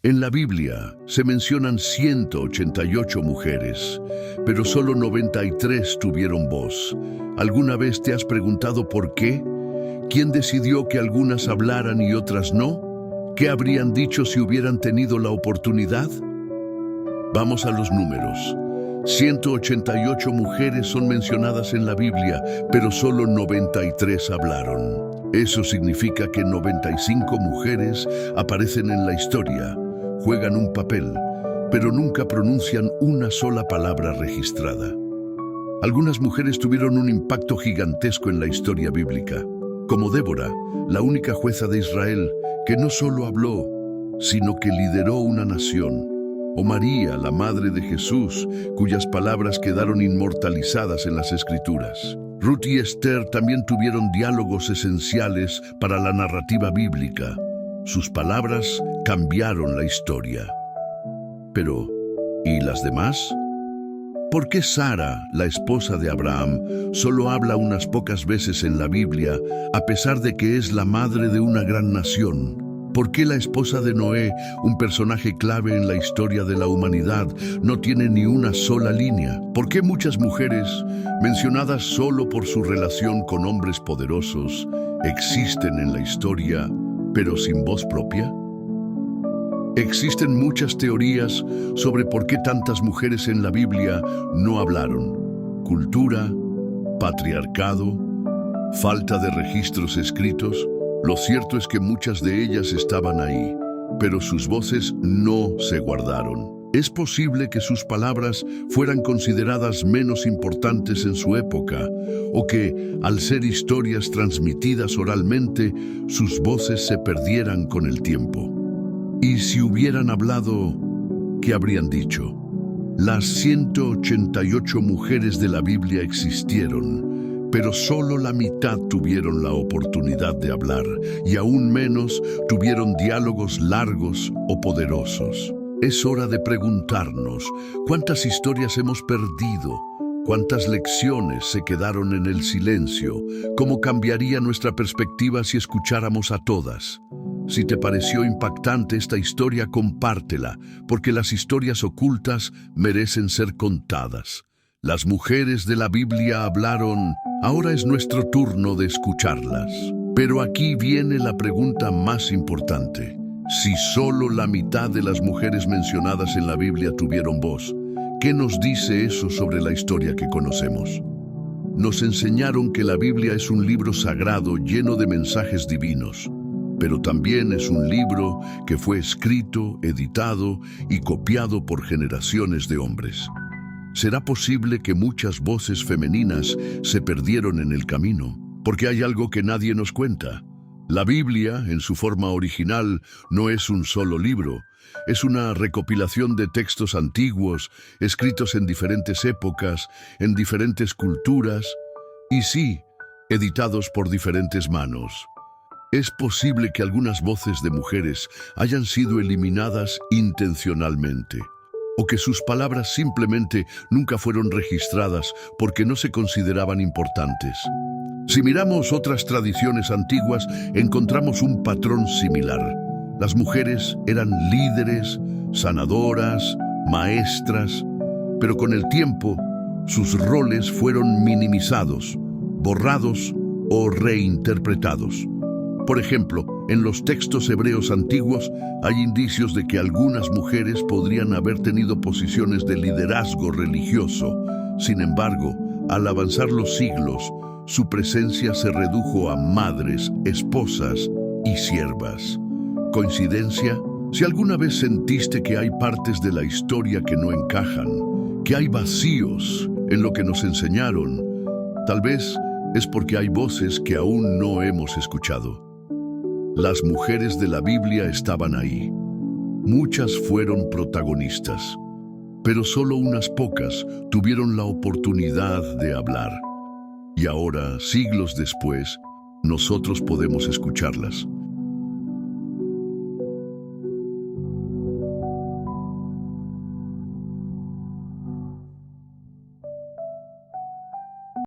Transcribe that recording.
En la Biblia se mencionan 188 mujeres, pero solo 93 tuvieron voz. ¿Alguna vez te has preguntado por qué? ¿Quién decidió que algunas hablaran y otras no? ¿Qué habrían dicho si hubieran tenido la oportunidad? Vamos a los números. 188 mujeres son mencionadas en la Biblia, pero solo 93 hablaron. Eso significa que 95 mujeres aparecen en la historia, juegan un papel, pero nunca pronuncian una sola palabra registrada. Algunas mujeres tuvieron un impacto gigantesco en la historia bíblica, como Débora, la única jueza de Israel, que no solo habló, sino que lideró una nación. O María, la madre de Jesús, cuyas palabras quedaron inmortalizadas en las Escrituras. Ruth y Esther también tuvieron diálogos esenciales para la narrativa bíblica. Sus palabras cambiaron la historia. Pero, ¿y las demás? ¿Por qué Sara, la esposa de Abraham, solo habla unas pocas veces en la Biblia, a pesar de que es la madre de una gran nación? ¿Por qué la esposa de Noé, un personaje clave en la historia de la humanidad, no tiene ni una sola línea? ¿Por qué muchas mujeres, mencionadas solo por su relación con hombres poderosos, existen en la historia, pero sin voz propia? Existen muchas teorías sobre por qué tantas mujeres en la Biblia no hablaron. Cultura, patriarcado, falta de registros escritos. Lo cierto es que muchas de ellas estaban ahí, pero sus voces no se guardaron. Es posible que sus palabras fueran consideradas menos importantes en su época, o que, al ser historias transmitidas oralmente, sus voces se perdieran con el tiempo. Y si hubieran hablado, ¿qué habrían dicho? Las 188 mujeres de la Biblia existieron, pero solo la mitad tuvieron la oportunidad de hablar, y aún menos tuvieron diálogos largos o poderosos. Es hora de preguntarnos, ¿cuántas historias hemos perdido? ¿Cuántas lecciones se quedaron en el silencio? ¿Cómo cambiaría nuestra perspectiva si escucháramos a todas? Si te pareció impactante esta historia, compártela, porque las historias ocultas merecen ser contadas. Las mujeres de la Biblia hablaron, ahora es nuestro turno de escucharlas. Pero aquí viene la pregunta más importante. Si solo la mitad de las mujeres mencionadas en la Biblia tuvieron voz, ¿qué nos dice eso sobre la historia que conocemos? Nos enseñaron que la Biblia es un libro sagrado lleno de mensajes divinos, pero también es un libro que fue escrito, editado y copiado por generaciones de hombres. ¿Será posible que muchas voces femeninas se perdieron en el camino? Porque hay algo que nadie nos cuenta. La Biblia, en su forma original, no es un solo libro. Es una recopilación de textos antiguos, escritos en diferentes épocas, en diferentes culturas, y sí, editados por diferentes manos. Es posible que algunas voces de mujeres hayan sido eliminadas intencionalmente, o que sus palabras simplemente nunca fueron registradas porque no se consideraban importantes. Si miramos otras tradiciones antiguas, encontramos un patrón similar. Las mujeres eran líderes, sanadoras, maestras, pero con el tiempo sus roles fueron minimizados, borrados o reinterpretados. Por ejemplo, en los textos hebreos antiguos hay indicios de que algunas mujeres podrían haber tenido posiciones de liderazgo religioso. Sin embargo, al avanzar los siglos, su presencia se redujo a madres, esposas y siervas. ¿Coincidencia? Si alguna vez sentiste que hay partes de la historia que no encajan, que hay vacíos en lo que nos enseñaron, tal vez es porque hay voces que aún no hemos escuchado. Las mujeres de la Biblia estaban ahí. Muchas fueron protagonistas, pero solo unas pocas tuvieron la oportunidad de hablar. Y ahora, siglos después, nosotros podemos escucharlas.